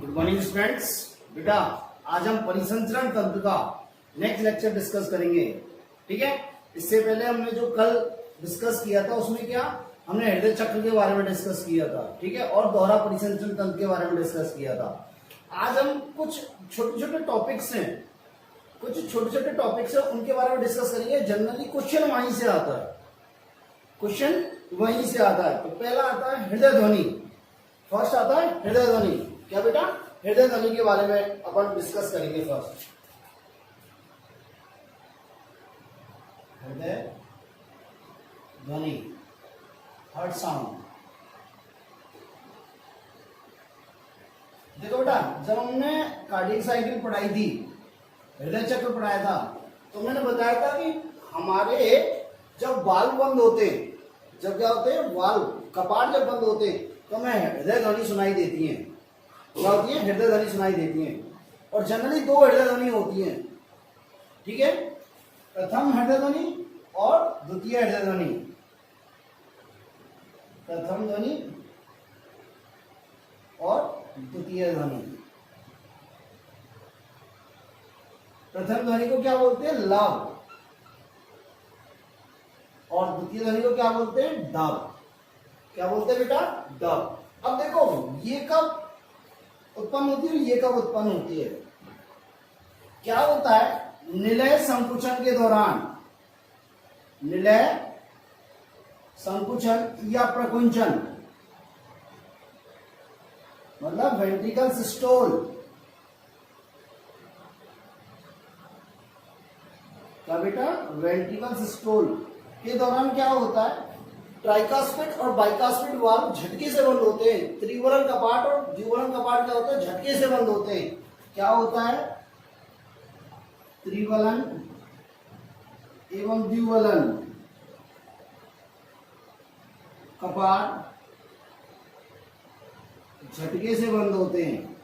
Good morning students. बेटा आज हम परिसंचरण तंत्र का नेक्स्ट लेक्चर डिस्कस करेंगे। ठीक है, इससे पहले हमने जो कल डिस्कस किया था उसमें क्या हमने हृदय चक्र के बारे में डिस्कस किया था। ठीक है, और दोहरा परिसंचरण तंत्र के बारे में डिस्कस किया था। आज हम कुछ छोटे छोटे टॉपिक्स हैं उनके बारे में डिस्कस करेंगे। जनरली क्वेश्चन वहीं से आता है, तो पहला आता है हृदय ध्वनि। फर्स्ट आता है हृदय ध्वनि। क्या बेटा, हृदय ध्वनि के बारे में अपन डिस्कस करेंगे। फर्स्ट हृदय ध्वनि, हार्ट साउंड। देखो बेटा, जब हमने कार्डियक साइकिल पढ़ाई थी, हृदय चक्र पढ़ाया था, तो मैंने बताया था कि हमारे जब वाल्व बंद होते, जब क्या होते हैं वाल्व कपाट जब बंद होते, तो हमें हृदय ध्वनि सुनाई देती है। क्या होती है? हृदय ध्वनि सुनाई देती है। और जनरली दो हृदय ध्वनि होती है। ठीक है, प्रथम हृदय ध्वनि और द्वितीय हृदय ध्वनि। प्रथम ध्वनि और द्वितीय ध्वनि। प्रथम ध्वनि को क्या बोलते हैं? लव। और द्वितीय ध्वनि को क्या बोलते हैं? डब। क्या बोलते हैं बेटा? डब। अब देखो ये कब उत्पन्न होती है और ये कब उत्पन्न होती है? क्या होता है? निलय संकुचन के दौरान, निलय संकुचन या प्रकुंचन, मतलब वेंट्रिकल सिस्टोल। क्या बेटा? वेंट्रिकल सिस्टोल के दौरान क्या होता है? ट्राइकास्पिड और बाइकास्पिड वाल्व झटके से बंद होते हैं। त्रिवलन कपाट और द्विवलन कपाट क्या होता है? झटके से बंद होते हैं। क्या होता है? त्रिवलन एवं द्विवलन कपाट झटके से बंद होते हैं।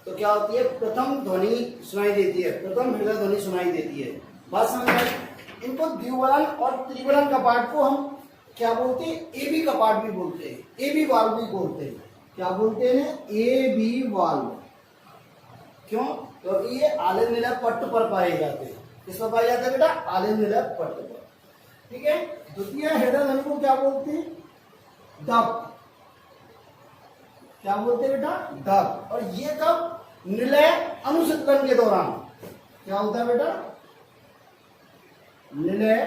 तो क्या होती है? प्रथम ध्वनि सुनाई देती है, प्रथम हृदय ध्वनि सुनाई देती है। बात समझ में? इनको द्विवलन और त्रिवलन कपाट को हम क्या बोलते हैं? एबी कपाट भी बोलते हैं, एबी वाल्व भी बोलते हैं। क्या बोलते हैं? AB valve. क्यों? क्योंकि ये आलिंद निलय पट्ट पर पाए जाते हैं। किस पर पाए जाते हैं बेटा? आलिंद निलय पट्ट पर। ठीक है, द्वितीय हृदय ध्वनि को क्या बोलते हैं? डब। क्या बोलते हैं बेटा? डब। और ये कब? निलय अनुसंधान के दौरान। क्या होता है बेटा? निलय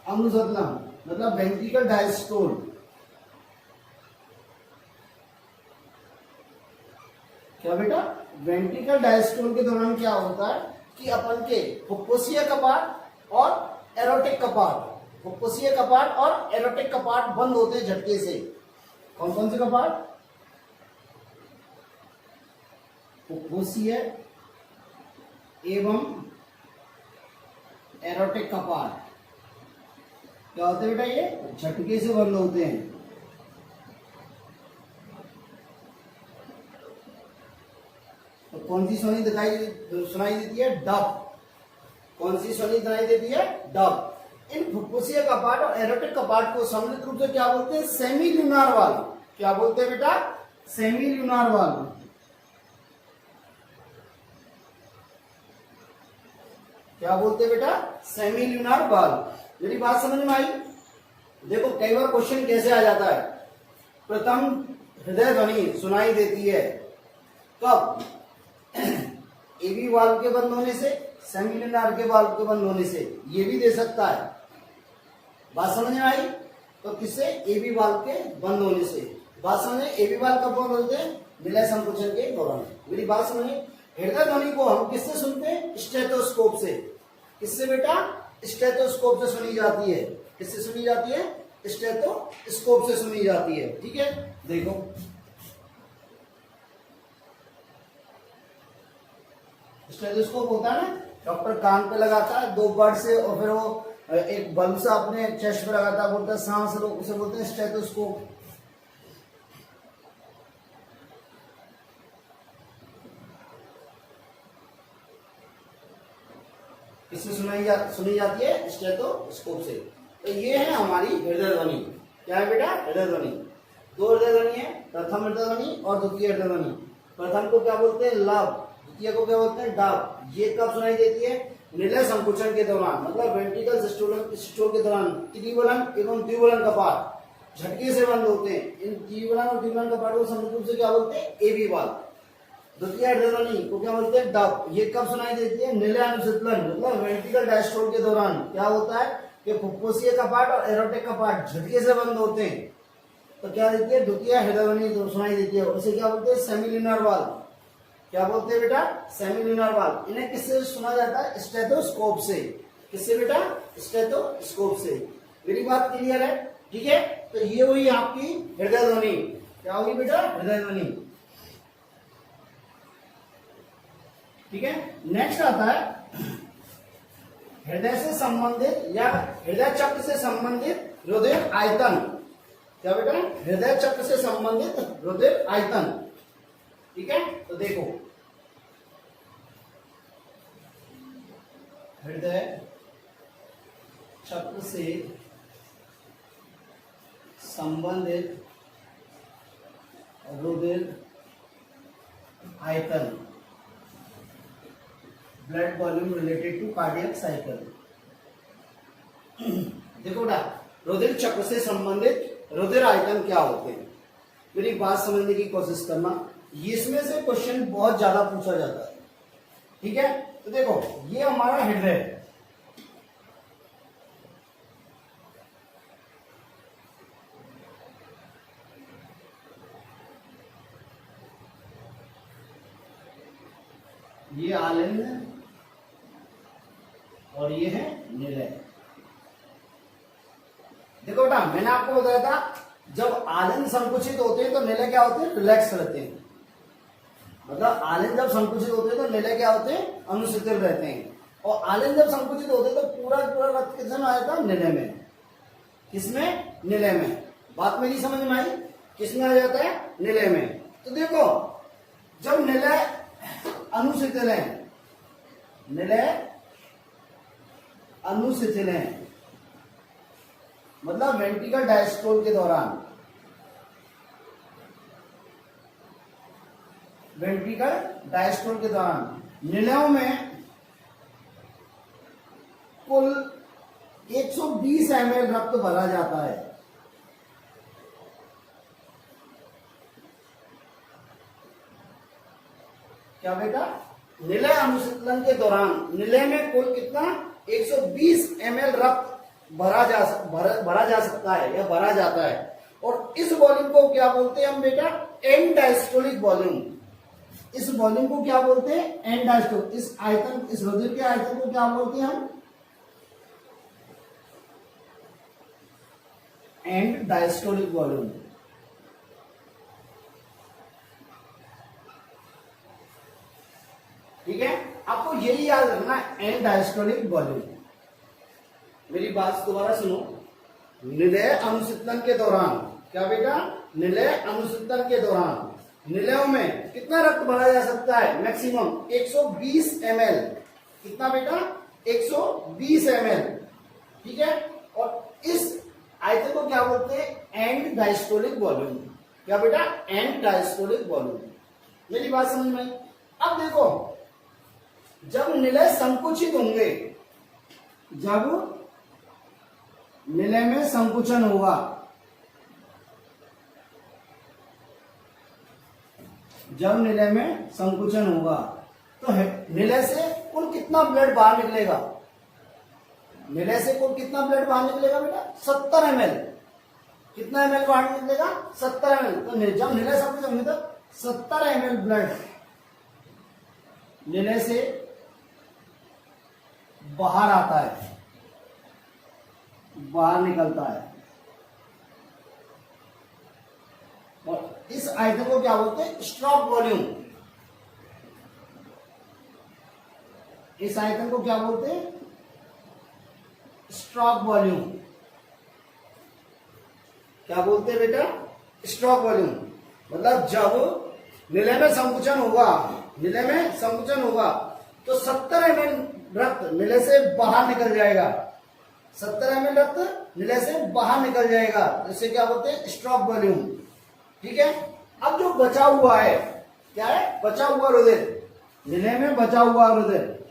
अनुसंधान मतलब वेंट्रिकल डायस्टोल। क्या बेटा? वेंट्रिकल डायस्टोल के दौरान क्या होता है कि अपन के फुफ्फुसीय कपाट और एरोटिक कपाट, फुफ्फुसीय कपाट और एरोटिक कपाट बंद होते हैं झटके से। कौन कौन से कपाट? फुफ्फुसीय एवं एरोटिक कपाट क्या होते हैं बेटा? ये झटके से बंद होते हैं। तो कौन सी ध्वनि सुनाई देती है? डब। कौन सी ध्वनि सुनाई देती है? डब। इन फुफ्फुसीय कपाट और एरोटिक कपाट को सम्मिलित रूप से क्या बोलते हैं? Semi lunar valve. क्या बोलते हैं बेटा? Semi lunar valve. क्या बोलते हैं बेटा? Semi lunar valve. मेरी बात समझ में आई? देखो कई बार क्वेश्चन कैसे आ जाता है? प्रथम हृदय ध्वनि सुनाई देती है कब? एबी वाल्व के बंद होने से, सेमी ल्यूनार के वाल्व के बंद होने से। ये भी दे सकता है। बात समझ में आई? तो किससे? एबी वाल्व के बंद होने से। बात समझे? एबी वाल्व कब बंद होते हैं? निलय संकुचन के दौरान। मेरी बात समझे? हृदय ध्वनि को हम किससे सुनते हैं? स्टेथोस्कोप से। किससे बेटा? स्टेथोस्कोप से सुनी जाती है। किससे सुनी जाती है? स्टेथोस्कोप से सुनी जाती है। ठीक है, देखो स्टेथोस्कोप होता है ना, डॉक्टर कान पे लगाता है 2 बर्ड से, और फिर वो एक बल्ब से अपने चेस्ट पे लगाता है, बोलता है सांस लो, उसे बोलते हैं स्टेथोस्कोप। किससे सुनी जाती है? स्टेथोस्कोप से। तो ये है हमारी हृदय ध्वनि। क्या है बेटा? हृदय ध्वनि। दो हृदय ध्वनि है, प्रथम हृदय ध्वनि और द्वितीय हृदय ध्वनि। प्रथम को क्या बोलते हैं? लव। द्वितीय को क्या बोलते हैं? डव। ये कब सुनाई देती है? निलय संकुचन के दौरान, मतलब वेंट्रिकल सिस्टोल के दौरान त्रिवलन एवं द्विवलन कपाट झटके से बंद होते हैं। इन त्रिवलन और द्विवलन कपाट को संयुक्त रूप से क्या बोलते हैं? AB valve. द्वितीय हृदय ध्वनि को क्या बोलते हैं? डव। ये कब सुनाई देती है? निलय अनुशीतलन, मतलब वेंट्रिकल डायस्टोल के दौरान क्या होता है कि फुफ्फुसीय कपाट और एरोटिक कपाट झटके से बंद होते हैं, तो क्या देती है? द्वितीय हृदय ध्वनि सुनाई देती है। उसे क्या बोलते हैं? Semilunar valve. क्या बोलते हैं बेटा? Semilunar valve. इन्हें किससे सुना जाता है? स्टेथोस्कोप से। किससे बेटा? स्टेथोस्कोप से। मेरी बात क्लियर है? ठीक है। तो ये हुई आपकी हृदय ध्वनि। क्या हुई बेटा? हृदय ध्वनि। ठीक है। नेक्स्ट आता है हृदय से संबंधित या हृदय चक्र से संबंधित रुधिर आयतन। क्या बेटा? हृदय चक्र से संबंधित रुधिर आयतन। ठीक है। तो देखो, हृदय चक्र से संबंधित रुधिर आयतन, blood volume related to cardiac cycle. देखो बेटा, रुधिर चक्र से संबंधित रुधिर आयतन क्या होते हैं? मेरी बात समझने की कोशिश करना। इसमें से क्वेश्चन बहुत ज्यादा पूछा जाता है। ठीक है। तो देखो, ये हमारा हृदय है। ये आलिंद और ये है निलय। देखो बेटा, मैंने आपको बताया था जब आलिंद संकुचित होते हैं तो निलय क्या होते हैं? रिलैक्स रहते हैं। मतलब आलिंद जब संकुचित होते हैं तो निलय क्या होते हैं? अनुशिथिल रहते हैं। और आलिंद जब संकुचित होते हैं तो पूरा रक्त किसमें आ जाता है? निलय में। किसमें? निलय में। बात मेरी समझ में आई? किसमें आ जाता है? निलय में। तो देखो, जब निलय अनुशिथिल है, निलय अनुशिथिल है, मतलब वेंट्रिकल डायस्टोल के दौरान, वेंट्रिकल डायस्टोल के दौरान निलयों में कुल 120 ml रक्त भरा जाता है। क्या बेटा? निलय अनुशीतलन के दौरान निलय में कुल कितना? 120 ml रक्त भरा जा सकता है या भरा जाता है। और इस वॉल्यूम को क्या बोलते हैं हम बेटा? And diastolic volume. इस वॉल्यूम को क्या बोलते हैं? And diastole. इस आयतन, इस रुधिर के आयतन को क्या बोलते हैं हम? And diastolic volume. ठीक है। आपको यही याद रखना, एंड डायस्टोलिक वॉल्यूम। मेरी बात दोबारा सुनो। निलय अनुशीतलन के दौरान, क्या बेटा? निलय अनुशीतलन के दौरान निलयों में कितना रक्त भरा जा सकता है? Maximum 120 ml। कितना बेटा? 120 ml। ठीक है। और इस आयतन को क्या बोलते हैं? And diastolic volume. क्या बेटा? And diastolic volume. मेरी बात समझ में आई? अब देखो, जब निलय संकुचित होंगे, जब निलय में संकुचन होगा, जब निलय में संकुचन होगा तो निलय से कुल कितना ब्लड बाहर निकलेगा? निलय से कुल कितना ब्लड बाहर निकलेगा बेटा? 70 ml। कितना ml बाहर निकलेगा? 70 ml। तो जब निलय संकुचित होंगे तो 70 ml ब्लड निलय से बाहर आता है, बाहर निकलता है। और इस आयतन को क्या बोलते हैं? Stroke volume. इस आयतन को क्या बोलते हैं? Stroke volume. क्या बोलते हैं बेटा? Stroke volume. मतलब जब निलय में संकुचन होगा, निलय में संकुचन होगा तो 70 ml रक्त नीले से बाहर निकल जाएगा, 70 ml रक्त नीले से बाहर निकल जाएगा, जिसे क्या बोलते हैं स्ट्रोक वॉल्यूम। ठीक है, अब जो बचा हुआ है क्या है, बचा हुआ रुधिर, नीले में बचा हुआ रुधिर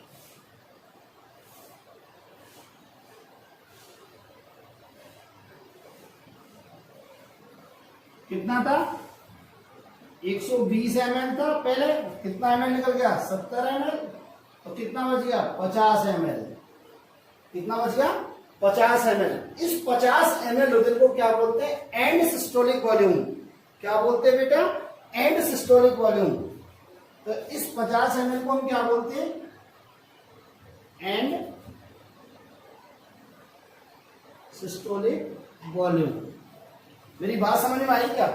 कितना था, 120 ml था पहले, कितना ml निकल गया 70 ml, तो कितना बच गया 50 ml, कितना बच गया 50 ml। इस 50 ml रुधिर को क्या बोलते हैं, एंड सिस्टोलिक वॉल्यूम। क्या बोलते हैं बेटा, एंड सिस्टोलिक वॉल्यूम। तो इस 50 ml को हम क्या बोलते हैं, एंड सिस्टोलिक वॉल्यूम। मेरी बात समझ में आई क्या,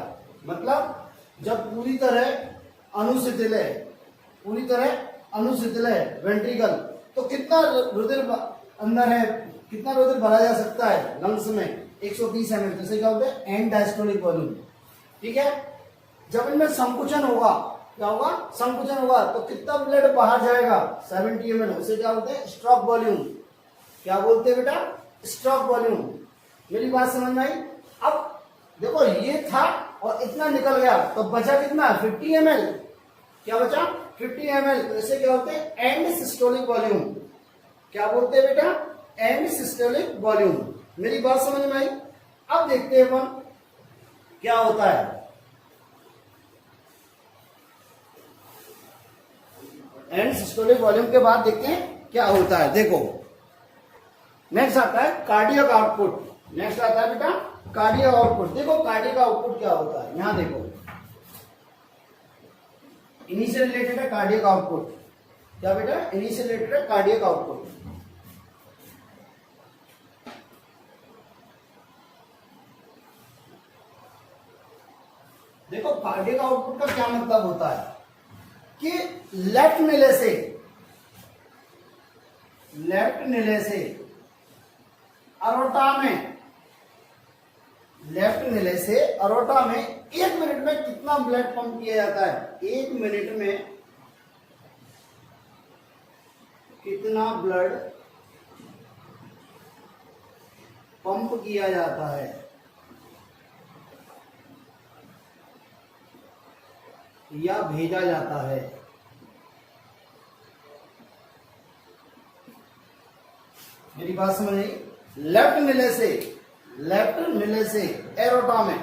मतलब जब पूरी तरह अनुशिथिल है, पूरी तरह अनुशिथिल है वेंट्रिकल, तो कितना रुधिर अंदर है, कितना रुधिर भरा जा सकता है लंग्स में, 120 ml, जैसे क्या होता है एंड डायस्टोलिक वॉल्यूम। ठीक है, जब इनमें संकुचन होगा, क्या होगा, संकुचन होगा, तो कितना ब्लड बाहर जाएगा 70 ml, उसे क्या बोलते हैं स्ट्रोक वॉल्यूम। क्या बोलते हैं बेटा, स्ट्रोक वॉल्यूम। मेरी बात समझ में आई। अब देखो ये था और इतना निकल गया, तो बचा कितना 50 ml, क्या बचा 50 ml, तो इसे क्या बोलते हैं एंड सिस्टोलिक वॉल्यूम। क्या बोलते हैं बेटा, एंड सिस्टोलिक वॉल्यूम। मेरी बात समझ में आई। अब देखते हैं अपन क्या होता है, एंड सिस्टोलिक वॉल्यूम के बाद देखते हैं क्या होता है। देखो नेक्स्ट आता है कार्डियक आउटपुट, नेक्स्ट आता है बेटा कार्डियक आउटपुट। देखो कार्डियक आउटपुट क्या होता है, यहां देखो इनिशियल रिलेटेड है कार्डियक आउटपुट। क्या बेटा, इनिशियल रिलेटेड है कार्डियक आउटपुट। देखो कार्डियक आउटपुट का क्या मतलब होता है कि लेफ्ट नीले से अरोटा में, लेफ्ट नीले से अरोटा में 1 मिनट में कितना ब्लड पंप किया जाता है, 1 मिनट में कितना ब्लड पंप किया जाता है, या भेजा जाता है। मेरी बात समझ आई। लेफ्ट नीले से एरोटा में,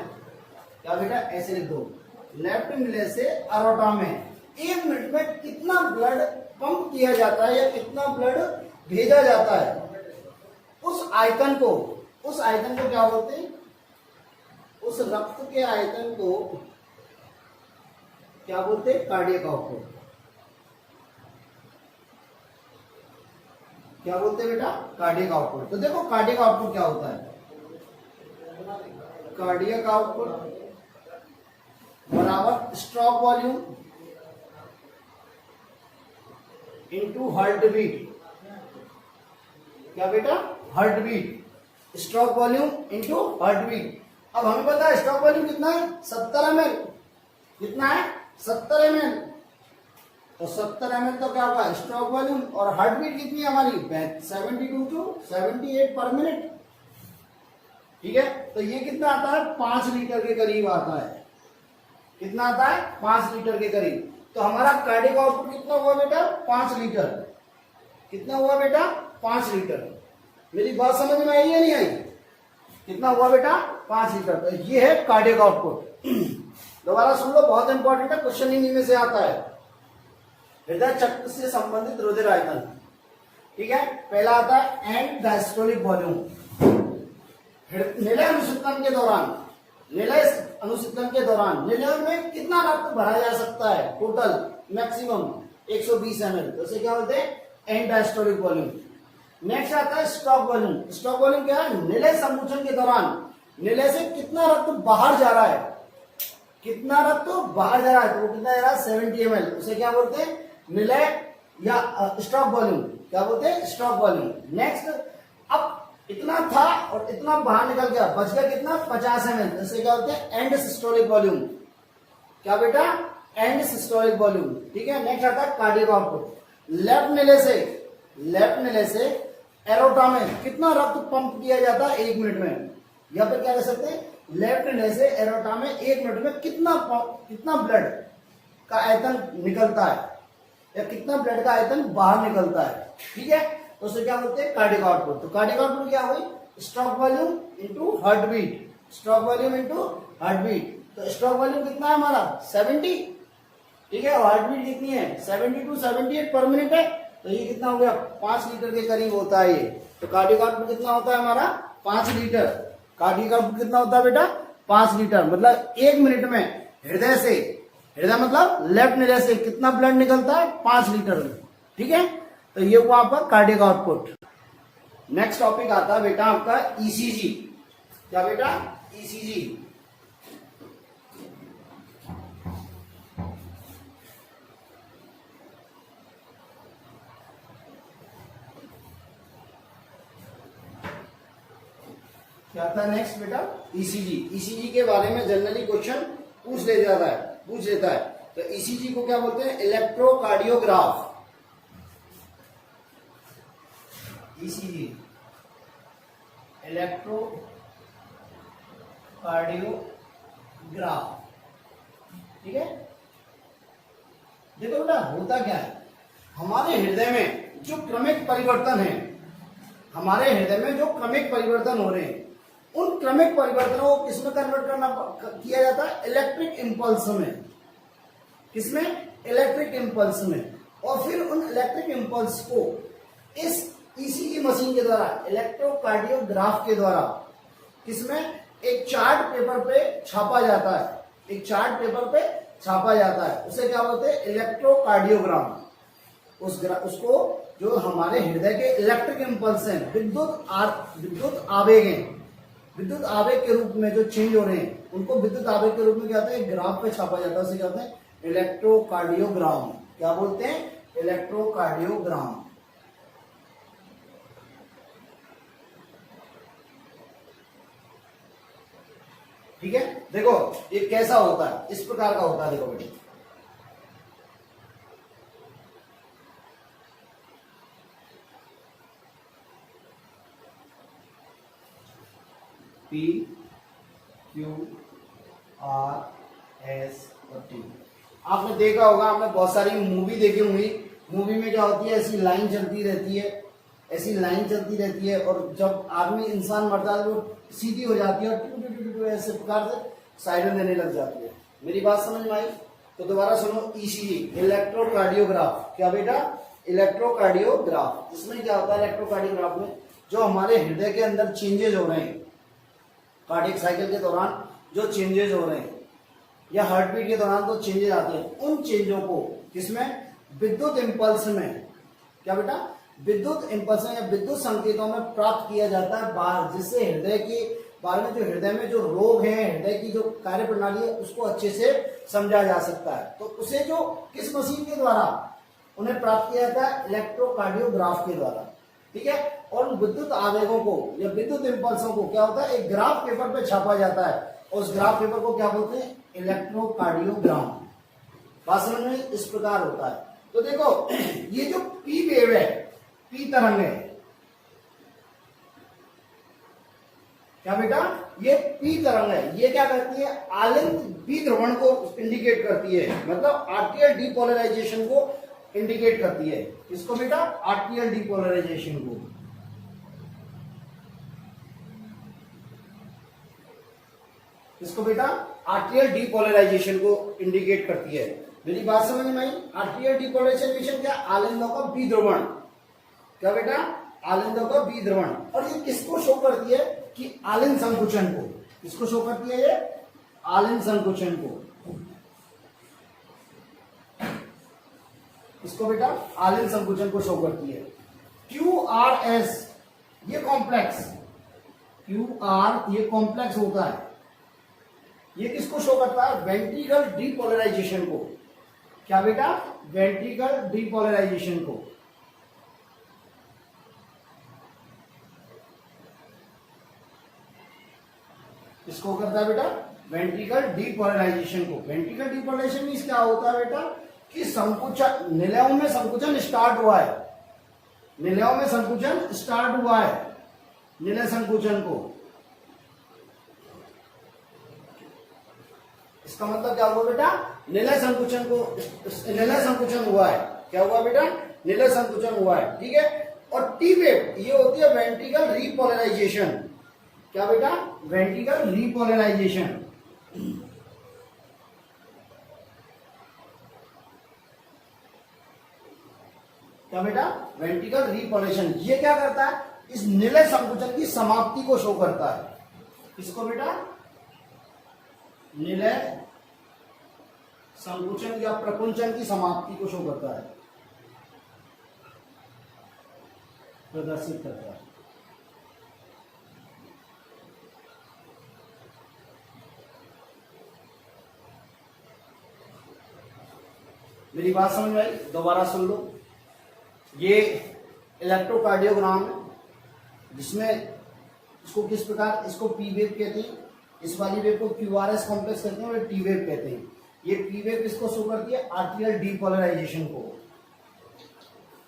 क्या बेटा ऐसे लिख दो, लेफ्ट नीले से अरोटा में 1 मिनट में कितना ब्लड पंप किया जाता है या कितना ब्लड भेजा जाता है, उस आयतन को क्या बोलते हैं, उस रक्त के आयतन को क्या बोलते हैं कार्डियक आउटपुट। क्या बोलते हैं बेटा, कार्डियक आउटपुट। तो देखो कार्डियक आउटपुट क्या होता है, कार्डियक आउटपुट बराबर stroke volume into heart beat. क्या बेटा, heart beat, stroke volume into heart beat. अब हमें पता है स्ट्रोक वॉल्यूम कितना है 70 ml, कितना है 70 ml, तो 70 ml तो क्या होगा स्ट्रोक वॉल्यूम, और हार्ट बीट कितनी है हमारी 72 to 78 पर मिनट। ठीक है, तो ये कितना आता है 5 लीटर के करीब आता है, कितना आता है 5 लीटर के करीब। तो हमारा कार्डियक आउटपुट कितना हुआ बेटा 5 लीटर, कितना हुआ बेटा 5 लीटर। मेरी बात समझ में आई या नहीं आई, कितना हुआ बेटा 5 लीटर। तो ये है कार्डियक आउटपुट। दोबारा सुन लो, बहुत इंपॉर्टेंट है, क्वेश्चन इन्हीं में से आता है। हृदय चक्र से संबंधित रुधिर आयतन। ठीक है, पहला आता है एंड डायस्टोलिक वॉल्यूम। निलय अनुशीतन के दौरान निलय में कितना रक्त भरा जा सकता है, टोटल मैक्सिमम 120 ml, तो इसे क्या बोलते हैं एंड डायस्टोलिक वॉल्यूम। नेक्स्ट आता है स्ट्रोक वॉल्यूम। स्ट्रोक वॉल्यूम क्या है, निलय संकुचन के दौरान निलय से कितना रक्त बाहर जा रहा है, कितना रक्त बाहर जा रहा है, तो वो कितना जा रहा है 70 ml, उसे क्या बोलते हैं निलय या स्ट्रोक वॉल्यूम। क्या बोलते हैं स्ट्रोक वॉल्यूम। नेक्स्ट, अब इतना था और इतना बाहर निकल गया, बच गया कितना 50 ml, जैसे क्या बोलते हैं एंड सिस्टोलिक वॉल्यूम। क्या बेटा, एंड सिस्टोलिक वॉल्यूम। ठीक है, नेक्स्ट आता है कार्डियक आउटपुट। लेफ्ट नीले से लेफ्ट निले से एरोटा में कितना रक्त पंप किया जाता है 1 मिनट में। या फिर क्या कह सकते हैं, लेफ्ट निले से एरोटा में 1 मिनट में कितना ब्लड का आयतन निकलता है, या कितना ब्लड का आयतन बाहर निकलता है। ठीक है, तो उसे क्या बोलते हैं, कार्डियक आउटपुट। तो कार्डियक आउटपुट क्या हुई, stroke volume into heart beat, stroke volume into heart beat. तो स्ट्रोक वॉल्यूम कितना है हमारा 70, ठीक है, और हार्ट बीट कितनी है 70 to 78 पर मिनट है। तो ये कितना हो गया 5 लीटर के करीब होता है ये। तो कार्डियक आउटपुट कितना होता है हमारा 5 लीटर। कार्डियक आउटपुट कितना होता है बेटा 5 लीटर। मतलब 1 मिनट में हृदय से, हृदय मतलब लेफ्ट निले से कितना ब्लड निकलता है 5 लीटर। ठीक है, तो ये हुआ आपका कार्डियक आउटपुट। नेक्स्ट टॉपिक आता है बेटा आपका ईसीजी। क्या बेटा, ईसीजी। क्या था नेक्स्ट बेटा, ईसीजी। ईसीजी के बारे में जनरली क्वेश्चन पूछ लेता है। तो ईसीजी को क्या बोलते हैं, इलेक्ट्रोकार्डियोग्राफ। ECG electrocardiograph. ठीक है, देखो बेटा होता क्या है, हमारे हृदय में जो क्रमिक परिवर्तन है, हमारे हृदय में जो क्रमिक परिवर्तन हो रहे हैं, उन क्रमिक परिवर्तनों को किसमें कन्वर्ट किया जाता है, इलेक्ट्रिक इंपल्स में। किसमें, इलेक्ट्रिक इंपल्स में। और फिर उन इलेक्ट्रिक इंपल्स को इस ईसीजी मशीन के द्वारा, इलेक्ट्रोकार्डियोग्राफ के द्वारा, किसमें, एक चार्ट पेपर पे छापा जाता है। एक चार्ट पेपर पे छापा जाता है, उसे क्या बोलते हैं, इलेक्ट्रोकार्डियोग्राम। उसको जो हमारे हृदय के इलेक्ट्रिक इंपल्स हैं, विद्युत आवेग हैं, विद्युत आवेग के रूप में जो चेंज हो रहे हैं, उनको विद्युत आवेग के रूप में क्या होता है, ग्राफ पे छापा जाता है, उसे क्या कहते हैं, इलेक्ट्रोकार्डियोग्राम। क्या बोलते हैं, इलेक्ट्रोकार्डियोग्राम। ठीक है, देखो ये कैसा होता है, इस प्रकार का होता है। देखो बेटे, P Q R S और T। आपने देखा होगा, आपने बहुत सारी मूवी देखी होंगी। मूवी में क्या होती है, ऐसी लाइन चलती रहती है, ऐसी लाइन चलती रहती है, और जब आदमी इंसान मरता है वो सीधी हो जाती है और ऐसे प्रकार से साइरन देने लग जाती है। मेरी बात समझ में आई? तो दोबारा सुनो, ईसीजी इलेक्ट्रोकार्डियोग्राफ। क्या बेटा, इलेक्ट्रोकार्डियोग्राफ। इसमें क्या होता है, इलेक्ट्रोकार्डियोग्राफ में जो हमारे हृदय के अंदर चेंजेज हो रहे हैं, कार्डियक साइकिल के दौरान जो चेंजेज हो रहे हैं, या हार्ट बीट के दौरान जो चेंजेज आते हैं, उन चेंजों को किसमें, विद्युत इंपल्स में, क्या बेटा, विद्युत इंपल्स या विद्युत संकेतों में प्राप्त किया जाता है बाहर, जिससे हृदय के बारे में, जो हृदय में जो रोग है, हृदय की जो कार्य प्रणाली है, उसको अच्छे से समझा जा सकता है। तो उसे जो किस मशीन के द्वारा उन्हें प्राप्त किया जाता है, इलेक्ट्रोकार्डियोग्राफ के द्वारा। ठीक है, और विद्युत आवेगों को या विद्युत इंपल्सों को क्या होता है, एक ग्राफ पेपर पे छापा जाता है, और उस ग्राफ पेपर को क्या बोलते हैं, इलेक्ट्रोकार्डियोग्राम। बात समझ में, इस प्रकार होता है। तो देखो ये जो पी वेव है, पी तरंग है, क्या बेटा, ये पी तरंग है, ये क्या करती है, आलिंद बी ध्रुवण को इंडिकेट करती है, मतलब आर्टियल डीपोलराइजेशन को इंडिकेट करती है। इसको बेटा, आर्टियल डीपोलराइजेशन को। इसको बेटा आर्टियल डीपोलराइजेशन को इंडिकेट करती है। मेरी बात समझ में आई? आर्टियल डीपोलराइजेशन क्या, आलिंदों का बी ध्रुवण। क्या बेटा, आलिंदों का बी ध्रुवण। और ये किसको शो करती है, कि आलिंद संकुचन को। किसको शो करती है ये, आलिंद संकुचन को। इसको बेटा आलिंद संकुचन को शो करती है। QRS ये कॉम्प्लेक्स, QR ये कॉम्प्लेक्स होता है, ये किसको शो करता है, वेंट्रिकल डीपोलराइजेशन को। क्या बेटा, वेंट्रिकल डीपोलराइजेशन को। इसको करता है बेटा वेंट्रिकल डीपोलराइजेशन को। वेंट्रिकल डीपोलराइजेशन मींस क्या होता है बेटा, कि संकुचन, निलयों में संकुचन स्टार्ट हुआ है, निलयों में संकुचन स्टार्ट हुआ है, निलय संकुचन को। इसका मतलब क्या हुआ बेटा, निलय संकुचन हुआ है। क्या हुआ बेटा, निलय संकुचन हुआ है, ठीक है। और टी वेव ये होती है वेंट्रिकल रीपोलराइजेशन। क्या बेटा, वेंट्रिकल रीपोलराइजेशन। क्या बेटा, वेंट्रिकल रीपोलराइजेशन। ये क्या करता है, इस निलय संकुचन की समाप्ति को शो करता है। किसको बेटा, निलय संकुचन या प्रकुंचन की समाप्ति को शो करता है, प्रदर्शित करता है। मेरी बात समझ में आई, दोबारा सुन लो। ये इलेक्ट्रोकार्डियोग्राम है, जिसमें इसको किस प्रकार, इसको पी वेव कहते हैं, इस वाली वेव को क्यूआरएस कॉम्प्लेक्स कहते हैं और टी वेव कहते हैं। ये पी वेव इसको शो करती है आर्टियल डीपोलराइजेशन को।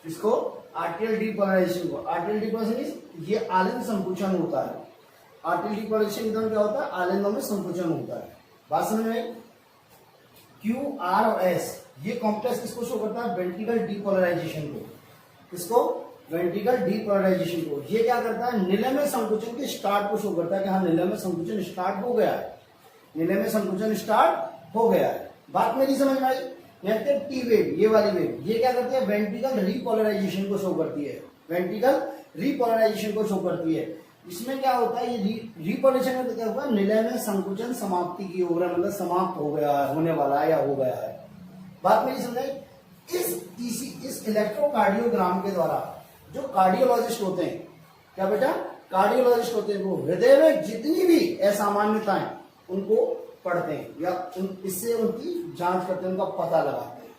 इसको आर्टियल डीपोलराइजेशन को, आर्टियल डीपोलराइजेशन ये आलिंद संकुचन होता है। आर्टियल डीपोलराइजेशन इधर क्या होता है, आलिंदों में संकुचन होता है। बात समझ में, क्यू आर और एस ये कॉम्प्लेक्स किसको शो करता है, वेंट्रिकल डीपोलराइजेशन को। किसको, वेंट्रिकल डीपोलराइजेशन को। ये क्या करता है, निलय में संकुचन के स्टार्ट को शो करता है कि हाँ निलय में संकुचन स्टार्ट हो गया है, निलय में संकुचन स्टार्ट हो गया है। बात मेरी समझ में आई। टी वेव ये वाली वेव ये क्या करती है, वेंट्रिकल रीपोलराइजेशन को शो करती है, वेंट्रिकल रीपोलराइजेशन को शो करती है। इसमें क्या होता है, ये रीपोलराइजेशन में क्या हुआ, निलय में संकुचन समाप्ति की ओर है, मतलब समाप्त हो गया है, होने वाला है या हो गया है। बात मेरी समझाई। इस इलेक्ट्रोकार्डियोग्राम के द्वारा जो कार्डियोलॉजिस्ट होते हैं, क्या बेटा, कार्डियोलॉजिस्ट होते हैं, वो हृदय में जितनी भी असामान्यताएं उनको पढ़ते हैं या इससे उनकी जांच करते हैं, उनका पता लगाते हैं,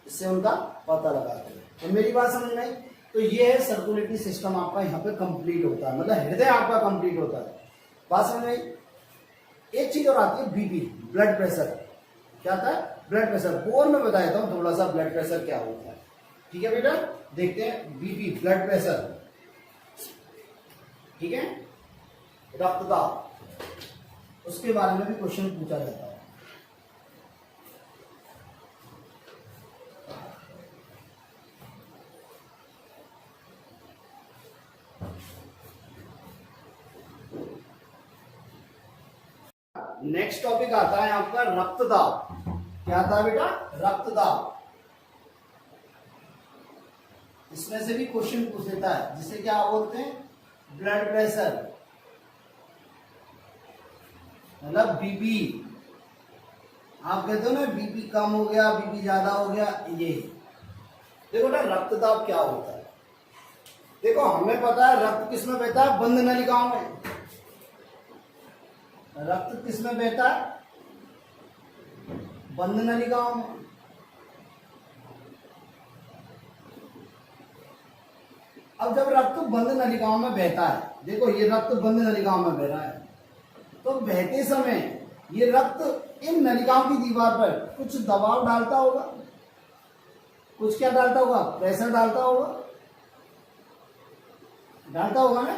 इससे उनका पता लगाते हैं। तो मेरी बात समझ में आई। तो ये है सर्कुलेटरी सिस्टम आपका यहाँ पे कंप्लीट होता है, मतलब हृदय आपका कंप्लीट होता है। बात समझ में आई। एक चीज और आती है, बीपी, ब्लड प्रेशर। क्या आता है, ब्लड प्रेशर। और मैं बता देता हूं थोड़ा सा ब्लड प्रेशर क्या होता है, ठीक है बेटा। देखते हैं बीपी, ब्लड प्रेशर, ठीक है, रक्तदाब, उसके बारे में भी क्वेश्चन पूछा जाता है। नेक्स्ट टॉपिक आता है आपका रक्तदाब। क्या आता है बेटा, रक्तदाब। इसमें से भी क्वेश्चन पूछ देता है, जिसे क्या बोलते हैं, ब्लड प्रेशर, मतलब बीपी। आप कहते हो ना बीपी कम हो गया, बीपी ज्यादा हो गया, ये देखो ना रक्तदाब क्या होता है। देखो हमें पता है रक्त किसमें बहता है, बंद नलिकाओं में। रक्त किसमें बहता है, बंद नलिकाओं में। अब जब रक्त बंद नलिकाओं में बहता है, देखो ये रक्त बंद नलिकाओं में बह रहा है, तो बहते समय ये रक्त इन नलिकाओं की दीवार पर कुछ दबाव डालता होगा, कुछ क्या डालता होगा, प्रेशर डालता होगा, डालता होगा ना।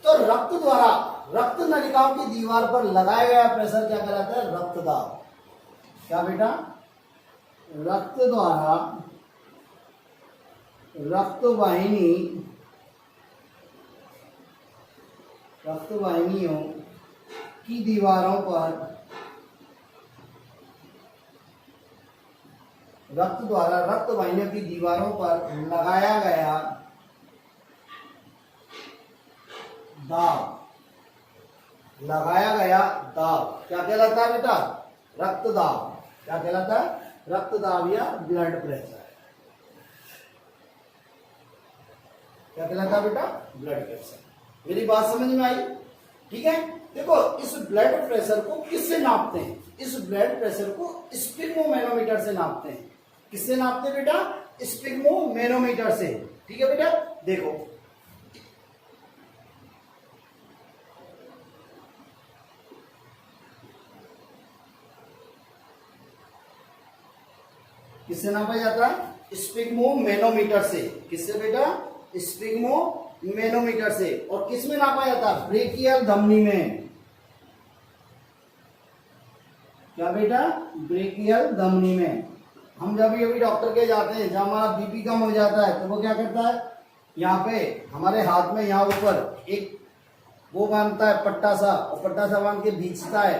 तो रक्त द्वारा रक्त नलिकाओं की दीवार पर लगाया गया प्रेशर क्या कहलाता है, रक्तदाब। क्या बेटा, रक्त द्वारा रक्तवाहिनियों की दीवारों पर रक्त द्वारा रक्तवाहिनियों की दीवारों पर लगाया गया दाब, क्या कहलाता है बेटा, रक्तदाब। क्या कहलाता है, रक्तदाब या ब्लड प्रेशर। क्या कहलाता है बेटा, ब्लड प्रेशर। मेरी बात समझ में आई, ठीक है। देखो इस ब्लड प्रेशर को किससे नापते हैं, इस ब्लड प्रेशर को स्पिग्मोमेनोमीटर से नापते हैं। किससे नापते हैं बेटा, स्पिग्मोमेनोमीटर से, ठीक है बेटा। देखो किससे नापा जाता है, स्पिग्मोमेनोमीटर से। किससे बेटा? स्पिग्मोमेनोमीटर से। और किस में नापा जाता है? ब्रेकियल धमनी में। क्या बेटा? ब्रेकियल धमनी में। हम जब भी डॉक्टर के जाते हैं, जब हमारा बीपी कम हो जाता है तो वो क्या करता है, यहाँ पे हमारे हाथ में यहाँ ऊपर एक वो बांधता है पट्टा सा, और पट्टा सा बांध के खींचता है,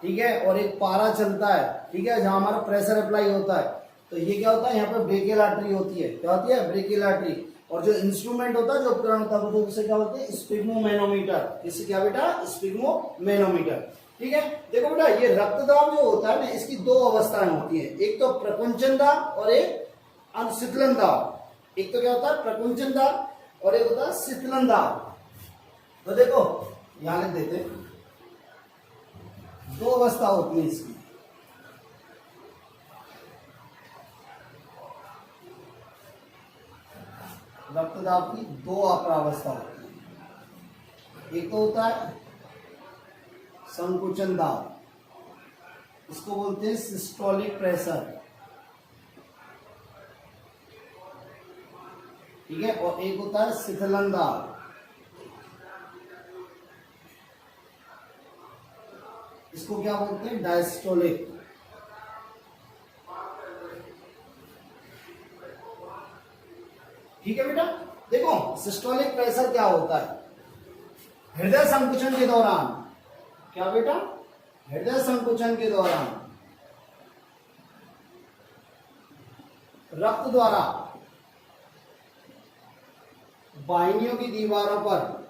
ठीक है, और एक पारा चलता है, ठीक है, जहां हमारा प्रेशर अप्लाई होता है। तो ये क्या होता है, यहाँ पे ब्रेकियल आर्टरी होती है। क्या होती है? Brachial artery. और जो इंस्ट्रूमेंट होता है, जो उपकरण होता है, वो उसे क्या बोलते हैं? स्पिग्मोमेनोमीटर। इससे क्या बेटा? स्पिग्मोमेनोमीटर। ठीक है। देखो बेटा, ये रक्तदाब जो होता है ना, इसकी दो अवस्थाएं होती है। एक तो प्रकुंचन दाब और एक शीतलन दाब। एक तो क्या होता है? प्रकुंचन दाब और एक होता है शीतलन दाब। तो देखो यहां लिख देते हैं, दो अवस्था होती है इसकी। रक्तदाब की दो अवस्था होती है। एक तो होता है संकुचन दाब, इसको बोलते हैं सिस्टोलिक प्रेशर, ठीक है, और एक होता है शीतलन दाब। इसको क्या बोलते हैं? डायस्टोलिक। ठीक है बेटा। देखो सिस्टोलिक प्रेशर क्या होता है? हृदय संकुचन के दौरान, क्या बेटा? हृदय संकुचन के दौरान रक्त द्वारा वाहिनियों की दीवारों पर,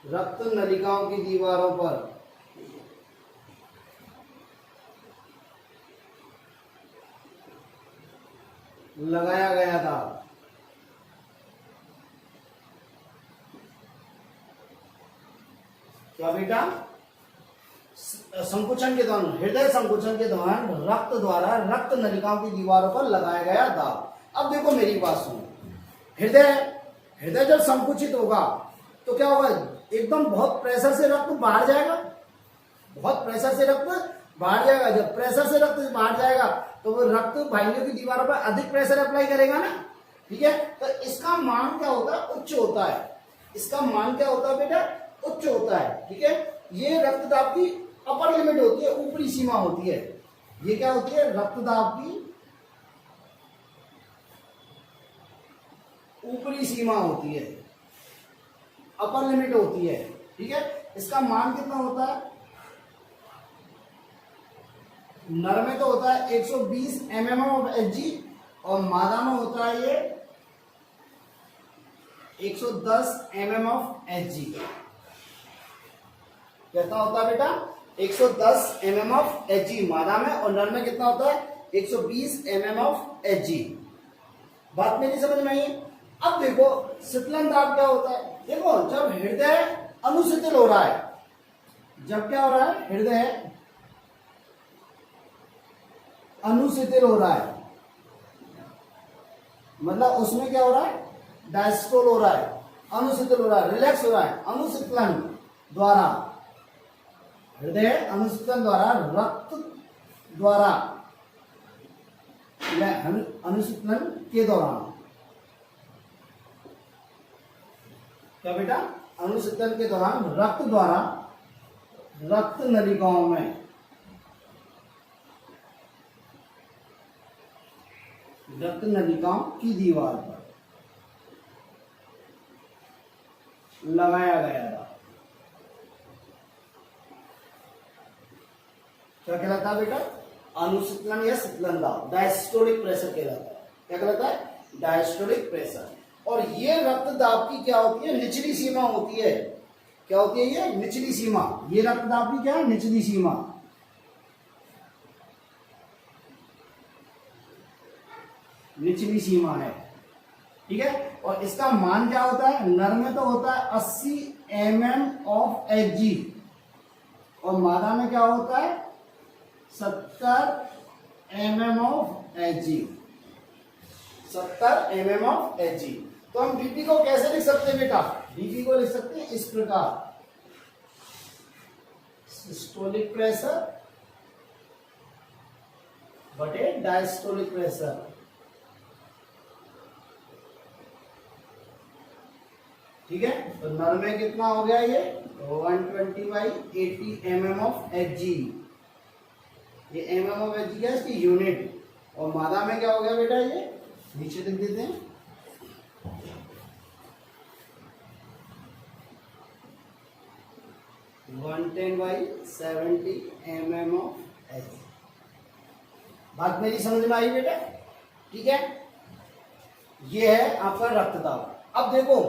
रक्त नलिकाओं की दीवारों पर लगाया गया था। क्या बेटा? संकुचन के दौरान, हृदय संकुचन के दौरान रक्त द्वारा रक्त नलिकाओं की दीवारों पर लगाया गया दाब। अब देखो मेरी बात सुनो, हृदय जब संकुचित होगा तो क्या होगा? एकदम बहुत प्रेशर से रक्त बाहर जाएगा, बहुत प्रेशर से रक्त बाहर जाएगा। जब प्रेशर से रक्त बाहर जाएगा तो वो रक्त वाहिनियों की दीवारों पर अधिक प्रेशर अप्लाई करेगा ना, ठीक है। तो इसका मान क्या होता है? उच्च होता है। इसका मान क्या होता है बेटा? उच्च होता है, ठीक है। ये रक्तदाब की अपर लिमिट होती है, ऊपरी सीमा होती है। ये क्या होती है? रक्तदाब की ऊपरी सीमा होती है, अपर लिमिट होती है, ठीक है। इसका मान कितना होता है? नर में तो होता है 120 mm ऑफ Hg, और मादा में होता है ये 110 mm ऑफ Hg। कितना होता है बेटा? 110 mm ऑफ Hg मादा में, और नर में कितना होता है? 120 mm ऑफ Hg। बात मेरी समझ में आई? अब देखो शीतलन दाब क्या होता है। देखो जब हृदय अनुशीतल हो रहा है, जब क्या हो रहा है? हृदय अनुशीतल हो रहा है, मतलब उसमें क्या हो रहा है? डायस्टोल हो रहा है, अनुशीतल हो रहा है, रिलैक्स हो रहा है। अनुशीतलन द्वारा, हृदय अनुशीतलन द्वारा रक्त द्वारा, अनुशीतलन के दौरान, क्या बेटा? अनुशीतलन के दौरान रक्त द्वारा रक्त नलिकाओं में रक्त नलिकाओं की दीवार पर लगाया गया था। क्या कहलाता है बेटा? अनुशीतलन या शीतलन दाब, डायस्टोलिक प्रेशर कहलाता है। क्या कहलाता है? Diastolic pressure. और ये रक्त दाब की क्या होती है? निचली सीमा होती है। क्या होती है ये? निचली सीमा। ये रक्त दाब की क्या है? निचली सीमा। निचली सीमा है, ठीक है। और इसका मान क्या होता है? नर में तो होता है 80 mm ऑफ Hg, और मादा में क्या होता है? 70 mm of Hg, 70 mm of Hg। तो हम बीपी को कैसे लिख सकते हैं बेटा? बीपी को लिख सकते हैं इस प्रकार, सिस्टोलिक प्रेशर बटे डायस्टोलिक प्रेशर। ठीक है। तो नल में कितना हो गया ये 120/80 mm ऑफ Hg, ये mm ऑफ Hg क्या है इसकी यूनिट, और मादा में क्या हो गया बेटा ये नीचे लिख देते हैं 110/70 mm ऑफ Hg। बात मेरी समझ में आई बेटा, ठीक है। ये है आपका रक्तदाब। अब देखो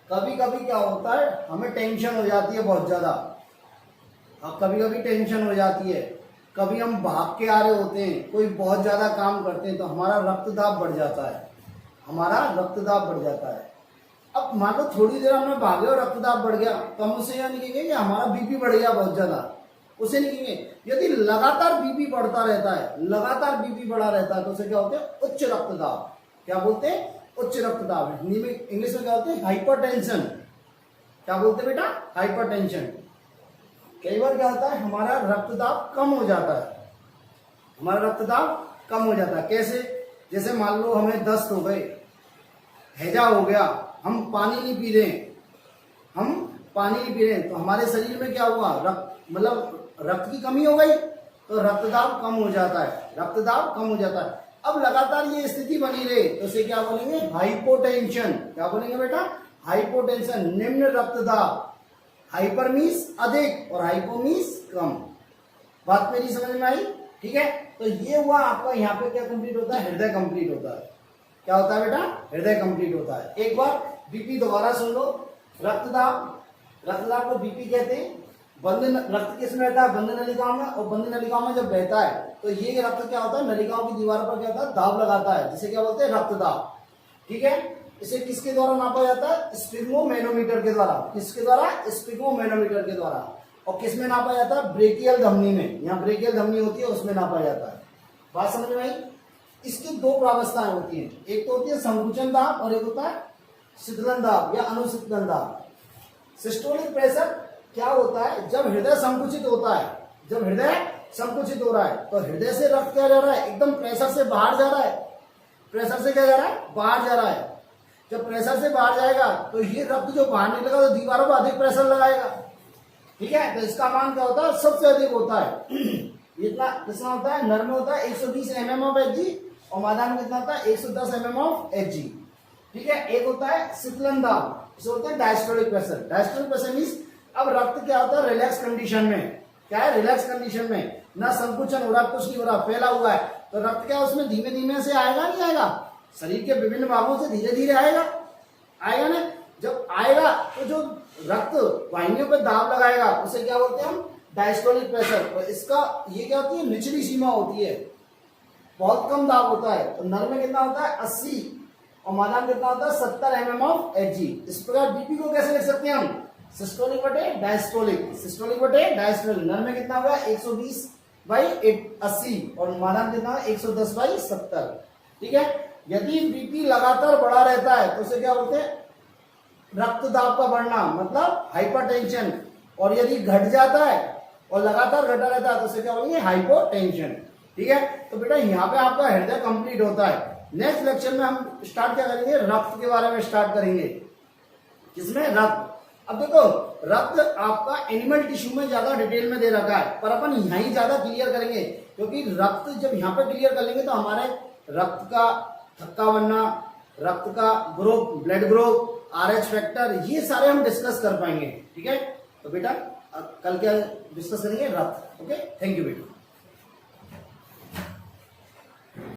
कभी कभी क्या होता है हमें टेंशन हो जाती है बहुत ज्यादा, अब कभी कभी टेंशन हो जाती है, कभी हम भाग के आ रहे होते हैं, कोई बहुत ज्यादा काम करते हैं तो हमारा रक्तदाब बढ़ जाता है, हमारा रक्तदाब बढ़ जाता है। अब मान लो थोड़ी देर हमने भागे और रक्तदाब बढ़ गया तो हम उससे यह नहीं कहेंगे कि हमारा बीपी बढ़ गया बहुत ज्यादा, उसे नहीं कहेंगे। यदि लगातार बीपी बढ़ता रहता है, लगातार बीपी बढ़ा रहता है तो उसे क्या होते हैं उच्च रक्तदाब। क्या बोलते हैं उच्च रक्तदाब। हिंदी में इंग्लिश में क्या होते हैं हाइपरटेंशन। क्या बोलते हैं बेटा हाइपरटेंशन। कई बार क्या होता है हमारा रक्तदाब कम हो जाता है, हमारा रक्तदाब कम हो जाता है। कैसे, जैसे मान लो हमें दस्त हो गए, हैजा हो गया, हम पानी नहीं पी रहे, हम पानी नहीं पी रहे तो हमारे शरीर में क्या हुआ मतलब रक्त की कमी हो गई तो रक्तदाब कम हो जाता है, रक्तदाब कम हो जाता है। अब लगातार ये स्थिति बनी रहे तो उसे क्या बोलेंगे हाइपोटेंशन। क्या बोलेंगे बेटा हाइपोटेंशन, निम्न रक्तदाब। हाइपर मीन्स अधिक और हाइपो मीन्स कम। बात मेरी समझ में आई, ठीक है। तो ये हुआ आपका यहाँ पे क्या कंप्लीट होता है हृदय कंप्लीट होता है। क्या होता है बेटा हृदय कंप्लीट होता है। एक बार बीपी दोबारा सुन लो। रक्तदाब, रक्तदाब को बीपी कहते हैं। बंद रक्त किस में रहता है बंद नलिकाओं में, और बंद नलिकाओं में जब बहता है तो ये रक्त क्या होता है नलिकाओं की दीवार पर क्या होता है दाब लगाता है, जिसे क्या बोलते हैं रक्तदाब, ठीक है। इसे किसके द्वारा नापा जाता है स्पिग्मोमेनोमीटर के द्वारा। किसके द्वारा स्पिग्मोमेनोमीटर के द्वारा। और किस में नापा जाता है ब्रेकियल धमनी में, यहाँ ब्रेकियल धमनी होती है उसमें नापा जाता है। बात समझ में आई। इसकी दो प्रावस्थाएं होती हैं, एक तो होती है संकुचन दाब और एक होता है शीतलन दाब या अनुशीतलन दाब। सिस्टोलिक प्रेशर क्या होता है जब हृदय संकुचित होता है, जब हृदय संकुचित हो रहा है तो हृदय से रक्त क्या जा रहा है एकदम प्रेशर से बाहर जा रहा है, प्रेशर से क्या जा रहा है बाहर जा रहा है। जब प्रेशर से बाहर जाएगा तो ये रक्त जो बाहर निकलेगा तो दीवारों पर अधिक प्रेशर लगाएगा, ठीक है। तो इसका मान क्या होता है सबसे अधिक होता है इतना कितना होता है नर में होता है 120 mm ऑफ Hg और मादा में कितना होता है 110 mm ऑफ Hg, ठीक है। एक होता है शीतलन दाब, इसे होता है diastolic pressure. Diastolic pressure means अब रक्त क्या होता है रिलैक्स कंडीशन में, क्या है रिलैक्स कंडीशन में, ना संकुचन हो रहा कुछ नहीं हो रहा फैला हुआ है तो रक्त क्या उसमें धीमे धीमे से आएगा नहीं आएगा, शरीर के विभिन्न भागों से धीरे धीरे आएगा, आएगा ना। जब आएगा तो जो रक्त वाहिनियों पे दाब लगाएगा उसे क्या बोलते हैं हम डायस्टोलिक प्रेशर। तो इसका ये क्या होती है निचली सीमा होती है, बहुत कम दाब होता है। तो नर में कितना होता है 80 और मादा में कितना होता है 70 mm ऑफ Hg। इस प्रकार बीपी को कैसे लिख सकते हैं हम सिस्टोलिक बटे डायस्टोलिक, सिस्टोलिक बटे डायस्टोलिक। नर में कितना होगा 120/80 और मादा में कितना 110/70, ठीक है। यदि बीपी लगातार बढ़ा रहता है तो उसे क्या बोलते हैं रक्तदाब का बढ़ना मतलब हाइपरटेंशन। और यदि घट जाता है और लगातार घटा रहता है तो उसे क्या बोलेंगे हाइपोटेंशन, ठीक है। तो बेटा यहाँ पे आपका हृदय कंप्लीट होता है। नेक्स्ट लेक्चर में हम स्टार्ट क्या करेंगे रक्त के बारे में स्टार्ट करेंगे। किसमें रक्त। अब देखो रक्त आपका एनिमल टिश्यू में ज्यादा डिटेल में दे रखा है पर अपन यहाँ ही ज्यादा क्लियर करेंगे, क्योंकि रक्त जब यहाँ पे क्लियर कर लेंगे तो हमारे रक्त का थक्का बनना, रक्त का group, blood group, RH factor, ये सारे हम डिस्कस कर पाएंगे, ठीक है। तो बेटा कल क्या डिस्कस करेंगे रक्त। ओके, थैंक यू बेटा।